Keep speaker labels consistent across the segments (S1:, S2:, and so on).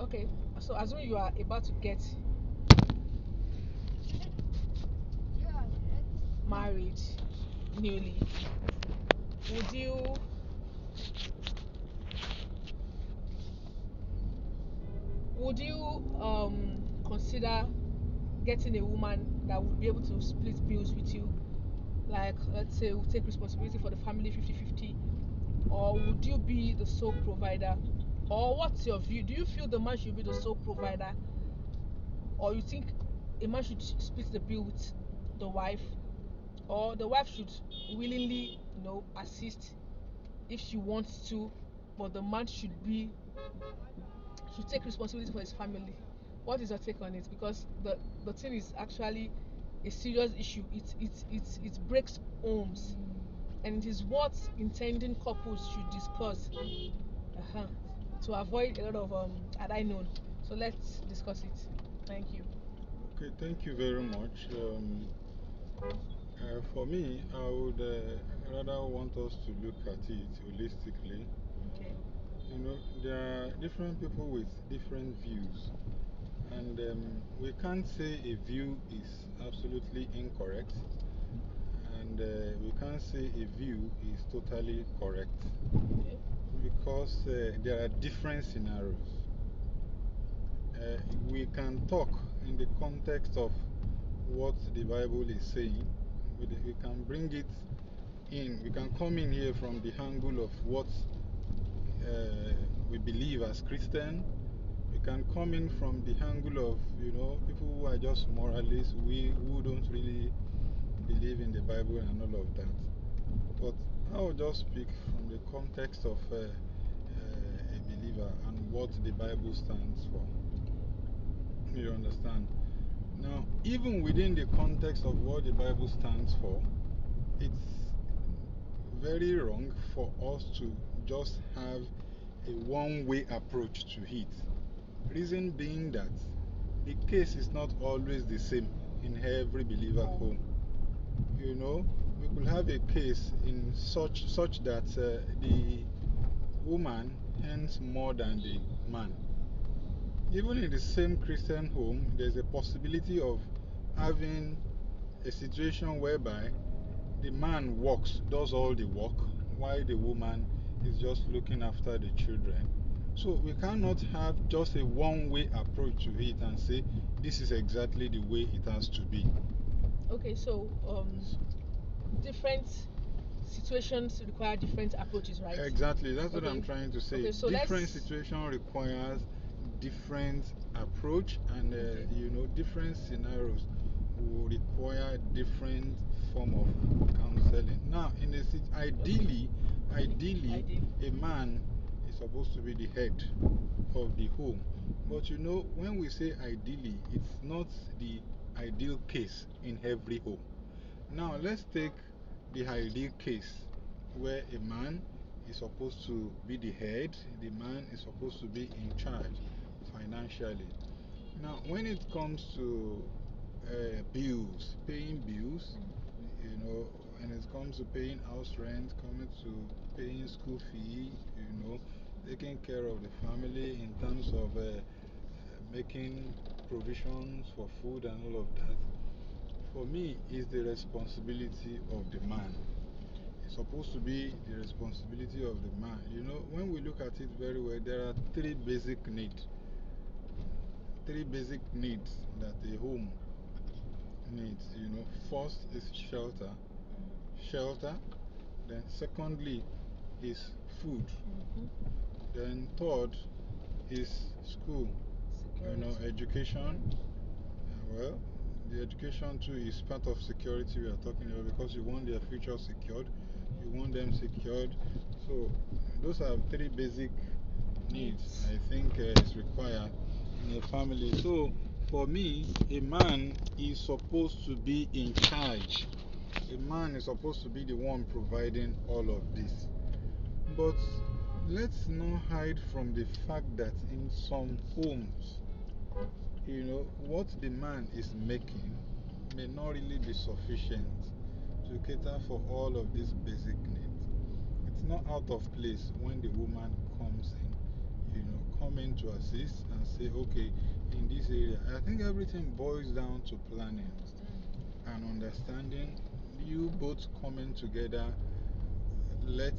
S1: Okay, so assume you are about to get married newly, would you would you consider getting a woman that would be able to split bills with you? Like, let's say, will take responsibility for the family 50-50, or would you be the sole provider? Or what's your view? Do you feel the man should be the sole provider, or you think a man should split the bill with the wife, or the wife should willingly, assist if she wants to, but the man should take responsibility for his family? What is your take on it? Because the thing is actually a serious issue. It breaks homes, and it is what intending couples should discuss, uh-huh, to avoid a lot of had I known. So let's discuss it. Thank you.
S2: Okay, thank you very much. For me, I would rather want us to look at it holistically.
S1: Okay.
S2: There are different people with different views, and we can't say a view is absolutely incorrect, and we can't say a view is totally correct
S1: Okay.
S2: because there are different scenarios. Uh, we can talk in the context of what the Bible is saying. We can bring it in, we can come in here from the angle of what we believe as Christian. We can come in from the angle of, people who are just moralists, we who don't really believe in the Bible and all of that. But I will just speak from the context of a believer and what the Bible stands for. You understand? Now, even within the context of what the Bible stands for, it's very wrong for us to just have a one-way approach to it. Reason being that the case is not always the same in every believer home. We could have a case in such that the woman earns more than the man. Even in the same Christian home, there's a possibility of having a situation whereby the man works, does all the work, while the woman is just looking after the children. So we cannot have just a one-way approach to it and say this is exactly the way it has to be.
S1: Okay, so different situations require different approaches, right?
S2: Exactly, that's what I'm
S1: Okay.
S2: trying to say.
S1: Okay, so
S2: Different situation requires different approach, and
S1: Okay.
S2: different scenarios will require different form of counseling. Now, ideally, a man is supposed to be the head of the home. But when we say ideally, it's not the ideal case in every home. Now, let's take the ideal case where a man is supposed to be the head, the man is supposed to be in charge financially. Now, when it comes to bills, paying bills, when it comes to paying house rent, coming to paying school fee, taking care of the family in terms of making provisions for food and all of that, for me, is the responsibility of the man. It's supposed to be the responsibility of the man. When we look at it very well, there are three basic needs. Three basic needs that a home needs. First is shelter. Shelter. Then secondly is food. Then third is school. Education. Well, the education too is part of security we are talking about, because you want their future secured, you want them secured. So those are three basic needs I think is required in a family. So for me, a man is supposed to be in charge. A man is supposed to be the one providing all of this. But let's not hide from the fact that in some homes, what the man is making may not really be sufficient to cater for all of these basic needs. It's not out of place when the woman comes in, in to assist and say, okay, in this area. I think everything boils down to planning and understanding. You both coming together, let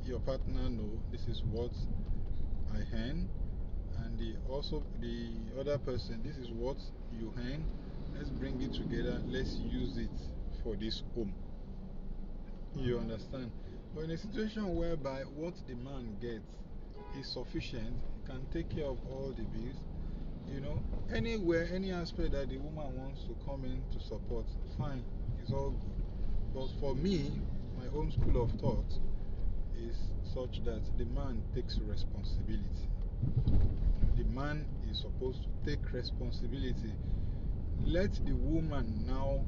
S2: your partner know this is what I earn, and also the other person, this is what you earn. Let's bring it together. Let's use it for this home. You understand? But in a situation whereby what the man gets is sufficient, can take care of all the bills, anywhere, any aspect that the woman wants to come in to support, fine, it's all good. But for me, my own school of thought is such that the man takes responsibility. The man is supposed to take responsibility. Let the woman now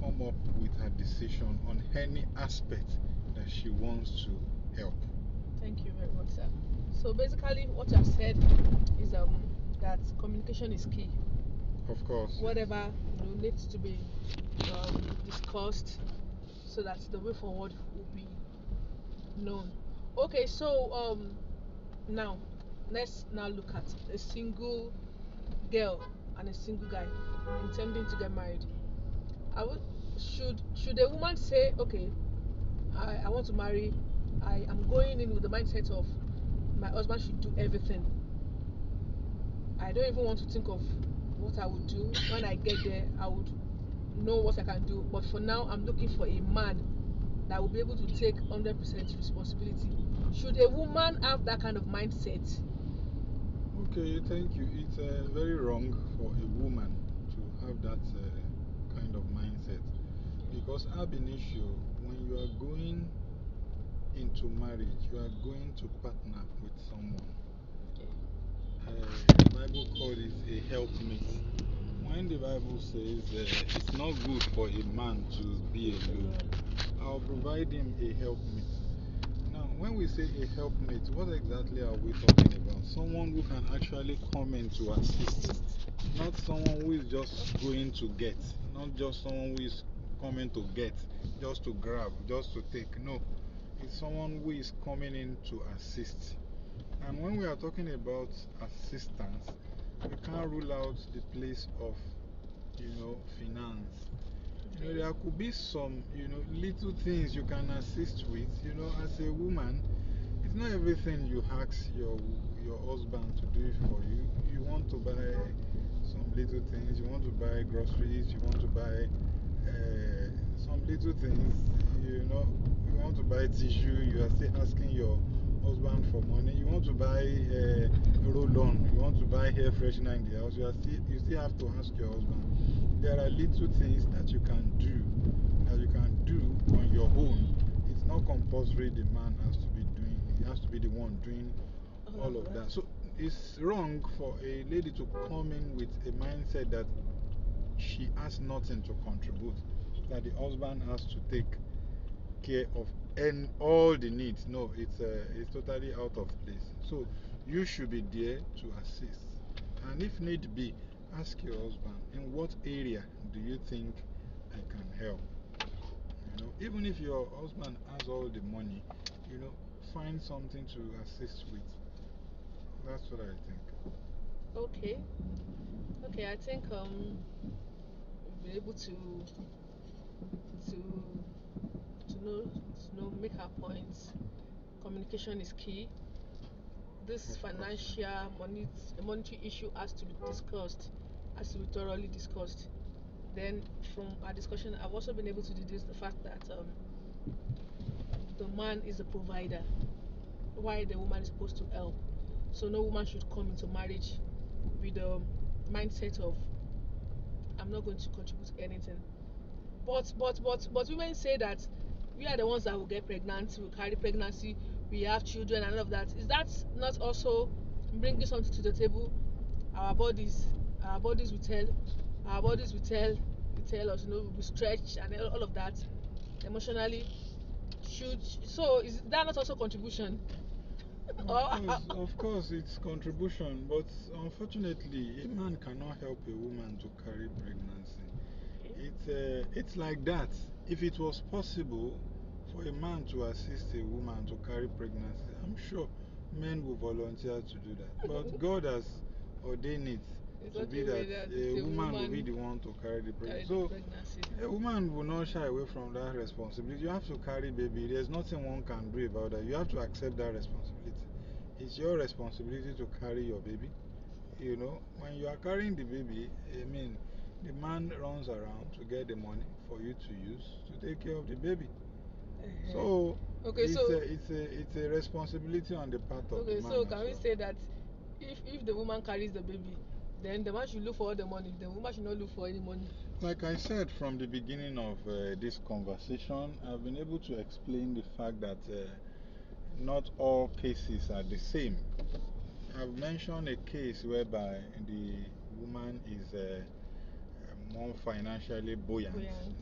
S2: come up with her decision on any aspect that she wants to help.
S1: Thank you very much, sir. So basically, what I've said is that communication is key.
S2: Of course.
S1: Whatever needs to be discussed, so that the way forward will be known. Okay, so now let's now look at a single girl and a single guy intending to get married. Should a woman say, okay, I want to marry, I am going in with the mindset of my husband should do everything. I don't even want to think of what I would do. When I get there, I would know what I can do. But for now, I'm looking for a man that will be able to take 100% responsibility. Should a woman have that kind of mindset?
S2: Okay, thank you. It's very wrong for a woman to have that kind of mindset. Because ab initio, when you are going into marriage, you are going to partner with someone. The Bible calls it a helpmate. When the Bible says it's not good for a man to be alone, I'll provide him a helpmate. Now, when we say a helpmate, what exactly are we talking about? Someone who can actually come in to assist, not someone who is just going to get, not just someone who is coming to get, just to grab, just to take. No, it's someone who is coming in to assist. And when we are talking about assistance, we can't rule out the place of, finance. There could be some, little things you can assist with. As a woman, it's not everything you ask your husband to do it for you. You want to buy some little things. You want to buy groceries. You want to buy some little things. You want to buy tissue. You are still asking your husband for money. You want to buy roll-on. You want to buy hair freshener in the house. You still have to ask your husband. There are little things that you can do on your own. It's not compulsory the man has to be doing. He has to be the one doing all of that. So it's wrong for a lady to come in with a mindset that she has nothing to contribute, that the husband has to take care of and all the needs. No, it's totally out of place. So you should be there to assist, and if need be, ask your husband, in what area do you think I can help? Even if your husband has all the money, find something to assist with. That's what I think.
S1: Okay, I think we'll be able to make our points. Communication is key. This financial monetary issue has to be discussed, has to be thoroughly discussed. Then from our discussion, I've also been able to deduce the fact that the man is the provider, while the woman is supposed to help. So no woman should come into marriage with the mindset of I'm not going to contribute anything. But women say that we are the ones that will get pregnant, will carry pregnancy, we have children and all of that. Is that not also bringing something to the table? Our bodies will tell, us, we stretch and all of that emotionally. Is that not also contribution?
S2: Of course, it's contribution, but unfortunately, a man cannot help a woman to carry pregnancy. It's like that. If it was possible for a man to assist a woman to carry pregnancy, I'm sure men will volunteer to do that. But God has ordained it
S1: It's
S2: to
S1: not
S2: be
S1: a way
S2: that
S1: that
S2: a
S1: it's a
S2: woman will be
S1: woman
S2: the one to carry the
S1: carry
S2: pregnancy.
S1: the
S2: So
S1: pregnancy.
S2: a woman will not shy away from that responsibility. You have to carry baby. There's nothing one can do about that. You have to accept that responsibility. It's your responsibility to carry your baby. You know, when you are carrying the baby, I mean, the man runs around to get the money for you to use to take care of the baby. So
S1: Okay,
S2: it's a responsibility on the part of the
S1: okay,
S2: man.
S1: so
S2: as
S1: can we
S2: well.
S1: say that if the woman carries the baby, then the man should look for all the money. The woman should not look for any money.
S2: Like I said from the beginning of this conversation, I've been able to explain the fact that not all cases are the same. I've mentioned a case whereby the woman is more financially buoyant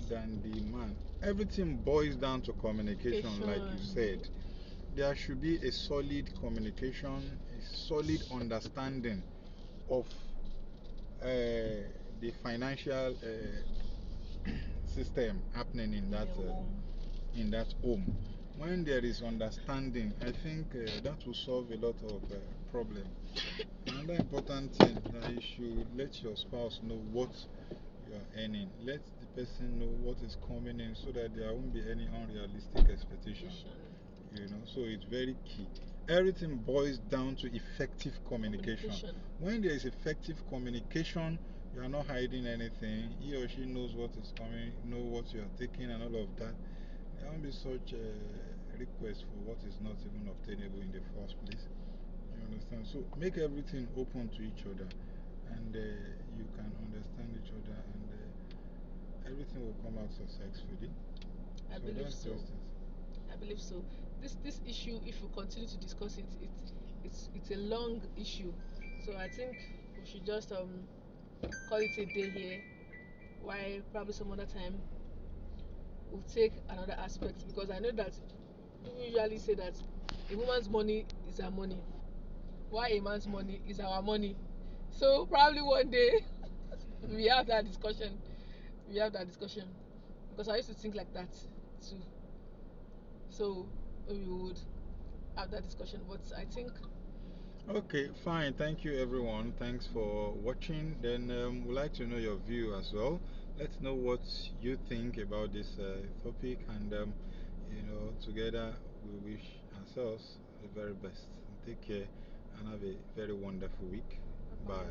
S2: than the man. Everything boils down to communication, like you said. There should be a solid communication, a solid understanding of the financial system happening in that home. When there is understanding, I think that will solve a lot of problems. Another important thing that you should let your spouse know what you are earning. Let the person know what is coming in so that there won't be any unrealistic expectation. You know, so it's very key. Everything boils down to effective communication. When there is effective communication, you are not hiding anything. He or she knows what is coming, know what you are taking, and all of that. There won't be such a request for what is not even obtainable in the first place. You understand? So make everything open to each other, and you can understand each other, and everything will come out successfully.
S1: I believe so. I believe so. This issue, if we continue to discuss it, it's a long issue. So I think we should just call it a day here. Why probably some other time we'll take another aspect, because I know that people usually say that a woman's money is her money, while a man's money is our money. So probably one day we have that discussion. Because I used to think like that too. So we would have that discussion. But I think.
S2: Okay, fine. Thank you, everyone. Thanks for watching. Then we'd like to know your view as well. Let's know what you think about this topic, and together we wish ourselves the very best. Take care and have a very wonderful week. Bye.